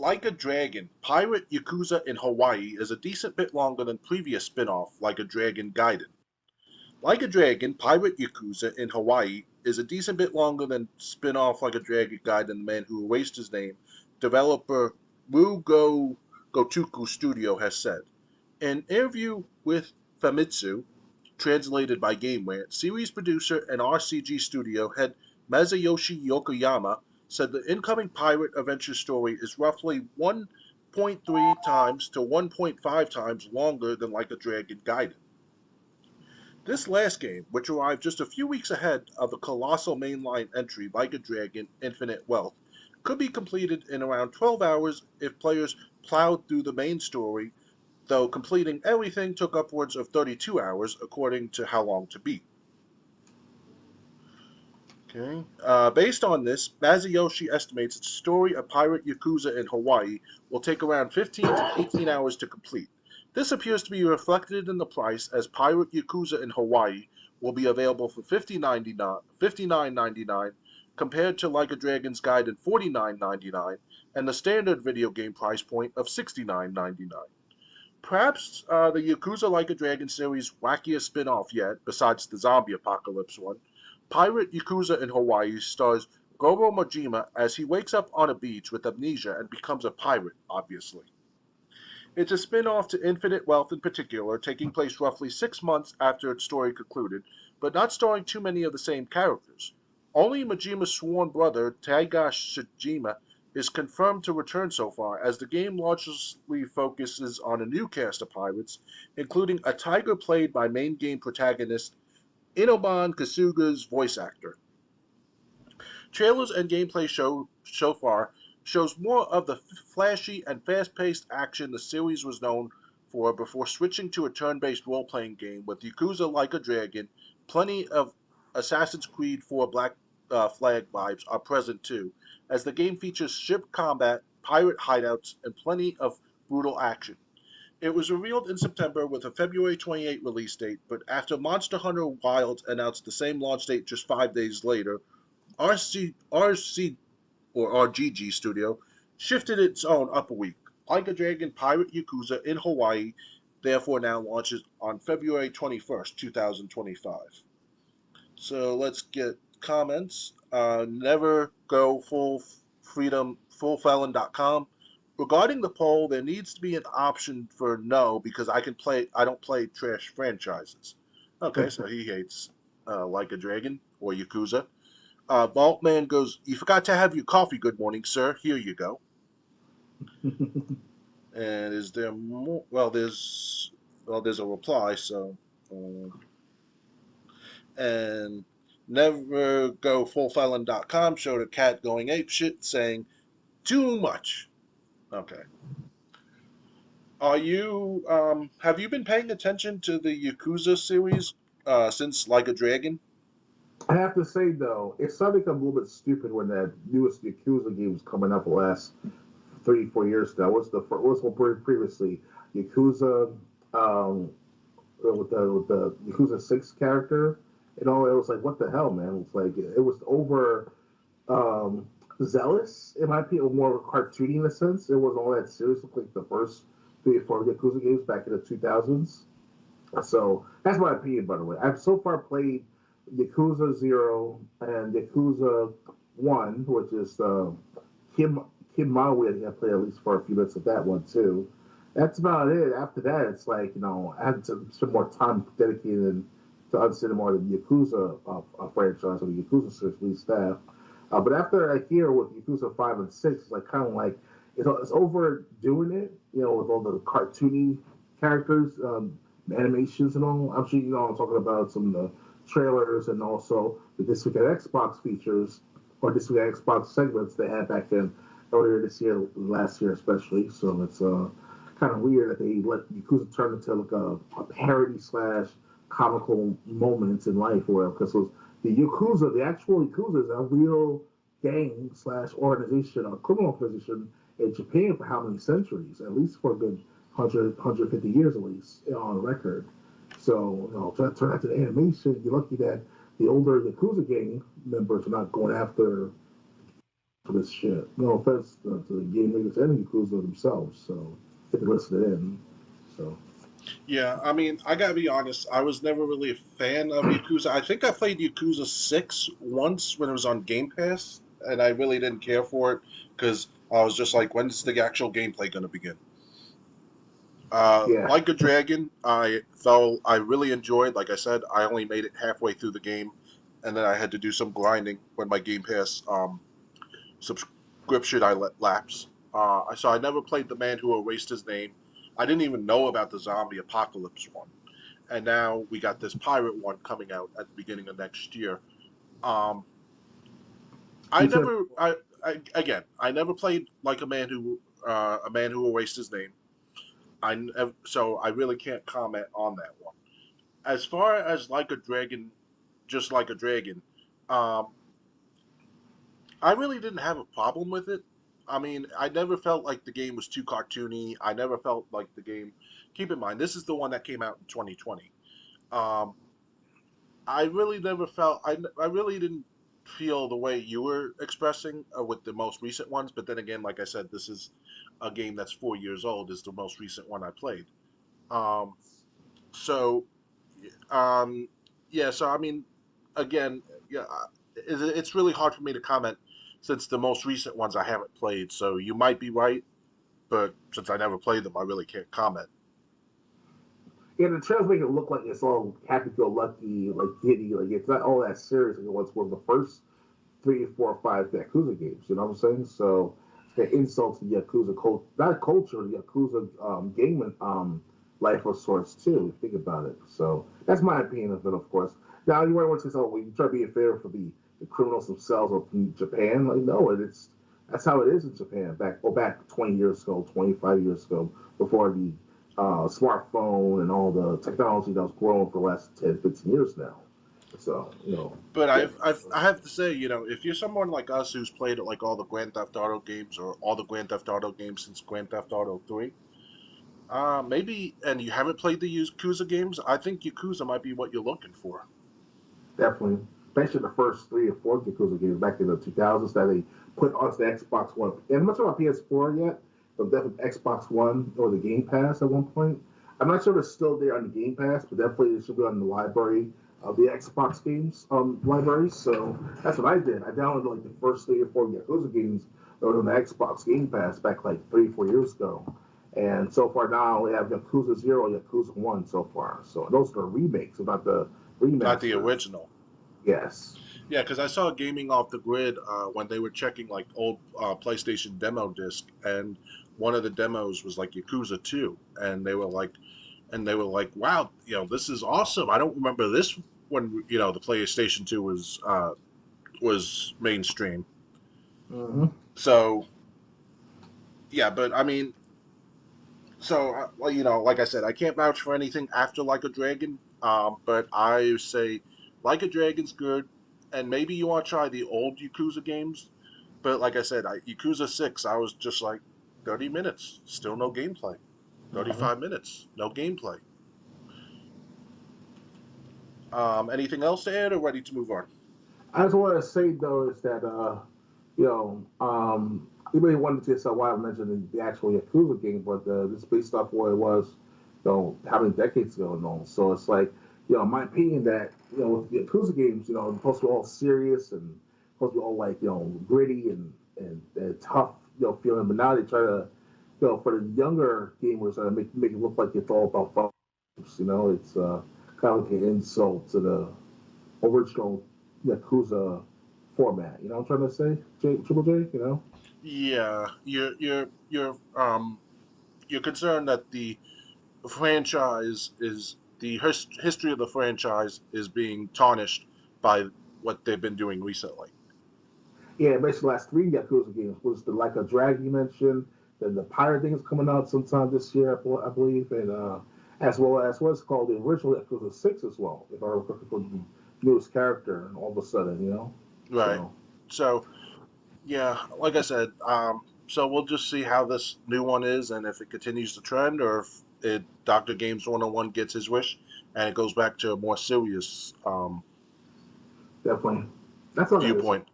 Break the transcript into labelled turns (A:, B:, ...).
A: Like a Dragon, Pirate Yakuza in Hawaii is a decent bit longer than previous spin-off Like a Dragon Gaiden. Like a Dragon, Pirate Yakuza in Hawaii is a decent bit longer than spin-off Like a Dragon Gaiden, The Man Who Erased His Name, developer Gotoku Studio has said. In an interview with Famitsu, translated by GameRant, series producer and RCG studio head Masayoshi Yokoyama said the incoming pirate adventure story is roughly 1.3 times to 1.5 times longer than Like a Dragon Gaiden. This last game, which arrived just a few weeks ahead of the colossal mainline entry Like a Dragon Infinite Wealth, could be completed in around 12 hours if players plowed through the main story, though completing everything took upwards of 32 hours according to How Long to Beat. Okay. Based on this, Masayoshi estimates its story of Pirate Yakuza in Hawaii will take around 15 to 18 hours to complete. This appears to be reflected in the price, as Pirate Yakuza in Hawaii will be available for $59.99 compared to Like a Dragon's Guide at $49.99 and the standard video game price point of $69.99. Perhaps the Yakuza Like a Dragon series' wackiest spin-off yet, besides the zombie apocalypse one, Pirate Yakuza in Hawaii stars Goro Majima as he wakes up on a beach with amnesia and becomes a pirate, obviously. It's a spin-off to Infinite Wealth in particular, taking place roughly 6 months after its story concluded, but not starring too many of the same characters. Only Majima's sworn brother, Taigash Shijima, is confirmed to return so far, as the game largely focuses on a new cast of pirates, including a tiger played by main game protagonist Inoban Kasuga's voice actor. Trailers and gameplay so far shows more of the flashy and fast-paced action the series was known for before switching to a turn-based role-playing game with Yakuza Like a Dragon. Plenty of Assassin's Creed 4 Black Flag vibes are present too, as the game features ship combat, pirate hideouts, and plenty of brutal action. It was revealed in September with a February 28 release date, but after Monster Hunter Wilds announced the same launch date just 5 days later, RC or RGG Studio shifted its own up a week. Like a Dragon Pirate Yakuza in Hawaii therefore now launches on February 21st, 2025. So let's get comments. Never go full freedom fullfelon.com. Regarding the poll, there needs to be an option for no because I don't play trash franchises. Okay, so he hates Like a Dragon or Yakuza. Vaultman goes, "You forgot to have your coffee. Good morning, sir. Here you go." And is there more? There's a reply. So, and nevergofullfelon.com showed a cat going ape shit, saying, "Too much." Okay. Have you been paying attention to the Yakuza series since Like a Dragon?
B: I have to say though, it started to become a little bit stupid when that newest Yakuza game was coming up the last 3 4 years now. What's one previously? Yakuza with the Yakuza 6 character and all. It was like, what the hell, man? It was like it was over um, zealous in my opinion, more cartoony in a sense. It wasn't all that serious. Like the first 3 or 4 Yakuza games back in the 2000s. So that's my opinion, by the way. I've so far played Yakuza Zero and Yakuza One, which is Kim Kim Maui. I think I played at least for a few minutes of that one too. That's about it. After that, it's like I had to spend more time dedicated to understanding more of the Yakuza franchise or the Yakuza series staff. But after I hear with Yakuza 5 and 6, it's like kind of like it's overdoing it, with all the cartoony characters, animations and all. I'm sure I'm talking about some of the trailers and also the This Week at Xbox features or This Week at Xbox segments they had back in earlier this year, last year especially. So it's kind of weird that they let Yakuza turn into like a parody slash comical moments in life, or because the Yakuza, the actual Yakuza, is a real gang slash organization, a criminal organization in Japan for how many centuries? At least for a good 150 years at least on record. So, turn out to the animation, you're lucky that the older Yakuza gang members are not going after for this shit. No offense to the game makers and Yakuza themselves. So if they listen in. So
A: Yeah, I mean, I gotta be honest. I was never really a fan of Yakuza. I think I played Yakuza 6 once when it was on Game Pass, and I really didn't care for it because I was just like, when's the actual gameplay gonna begin?
B: yeah,
A: Like a Dragon, I really enjoyed. Like I said, I only made it halfway through the game, and then I had to do some grinding when my Game Pass subscription I let lapse. So I never played The Man Who Erased His Name. I didn't even know about the Zombie Apocalypse one, and now we got this pirate one coming out at the beginning of next year. Um, I
B: you said
A: never, I never played like a man who erased his name. So I really can't comment on that one. As far as like a dragon, just like a dragon, um, I really didn't have a problem with it. I mean, I never felt like the game was too cartoony. I never felt like the game. Keep in mind, this is the one that came out in 2020. Um, I really never felt. I really didn't feel the way you were expressing with the most recent ones. But then again, like I said, this is a game that's 4 years old. Is the most recent one I played. Um, so, um, yeah. So I mean, again, yeah, it's really hard for me to comment since the most recent ones I haven't played. So you might be right, but since I never played them, I really can't comment.
B: yeah, the trailers make it look like it's all happy-go-lucky, like giddy, like it's not all that serious like it was the first 3, 4, 5 Yakuza games. You know what I'm saying? So the insults the Yakuza culture, not culture, the Yakuza gaming life of sorts too. Think about it. So that's my opinion of it, of course. Now you might want to say, "Oh, well, you try to be a favor for the criminals themselves or from Japan." Like, no, it's that's how it is in Japan. Back 20 years ago, 25 years ago, before the smartphone and all the technology that was growing for the last 10, 15 years now. So,
A: But
B: yeah.
A: I have to say, if you're someone like us who's played like all the Grand Theft Auto games or all the Grand Theft Auto games since Grand Theft Auto 3, maybe, and you haven't played the Yakuza games, I think Yakuza might be what you're looking for.
B: Definitely. Especially the first 3 or 4 Yakuza games back in the 2000s that they put onto the Xbox One. And I'm not sure about PS4 yet, but definitely Xbox One or the Game Pass at one point. I'm not sure if it's still there on the Game Pass, but definitely it should be on the library of the Xbox games library. So that's what I did. I downloaded like the first 3 or 4 Yakuza games that were on the Xbox Game Pass back like 3 or 4 years ago. And so far now we have Yakuza 0, Yakuza 1 so far. So those are the remakes, about the
A: Not the
B: remasters.
A: original.
B: Yes.
A: Yeah, because I saw Gaming Off the Grid when they were checking like old PlayStation demo disc, and one of the demos was like Yakuza 2, and they were like, wow, this is awesome. I don't remember this when the PlayStation 2 was mainstream.
B: Mm-hmm.
A: So yeah, but I mean, well, like I said, I can't vouch for anything after Like a Dragon. But I say Like a Dragon's good, and maybe you want to try the old Yakuza games. But like I said, Yakuza 6, I was just like 30 minutes, still no gameplay.
B: Mm-hmm.
A: 35 minutes, no gameplay. Anything else to add, or ready to move on?
B: I just want to say though is that you may wonder to yourself why I mentioned the actual Yakuza game, but this is based off what it was, how many decades ago and all. So it's like, in my opinion, that with the Yakuza games, it's supposed to be all serious and supposed to be all like gritty and tough, feeling. But now they try to, for the younger gamers, make it look like it's all about fun. It's kind of like an insult to the original Yakuza format. You know what I'm trying to say, Triple J?
A: Yeah, you're concerned that the franchise is history of the franchise is being tarnished by what they've been doing recently.
B: Yeah, basically the last 3 Yakuza games was the Like a Drag you mentioned. Then the Pirate thing is coming out sometime this year, I believe, and as well as what's called the original Yakuza 6 as well, if I remember for the newest character, and all of a sudden,
A: Right.
B: so
A: So yeah, like I said, so we'll just see how this new one is, and if it continues to trend, or if Doctor Games 101 gets his wish, and it goes back to a more serious
B: definitely. That's all that is.
A: viewpoint.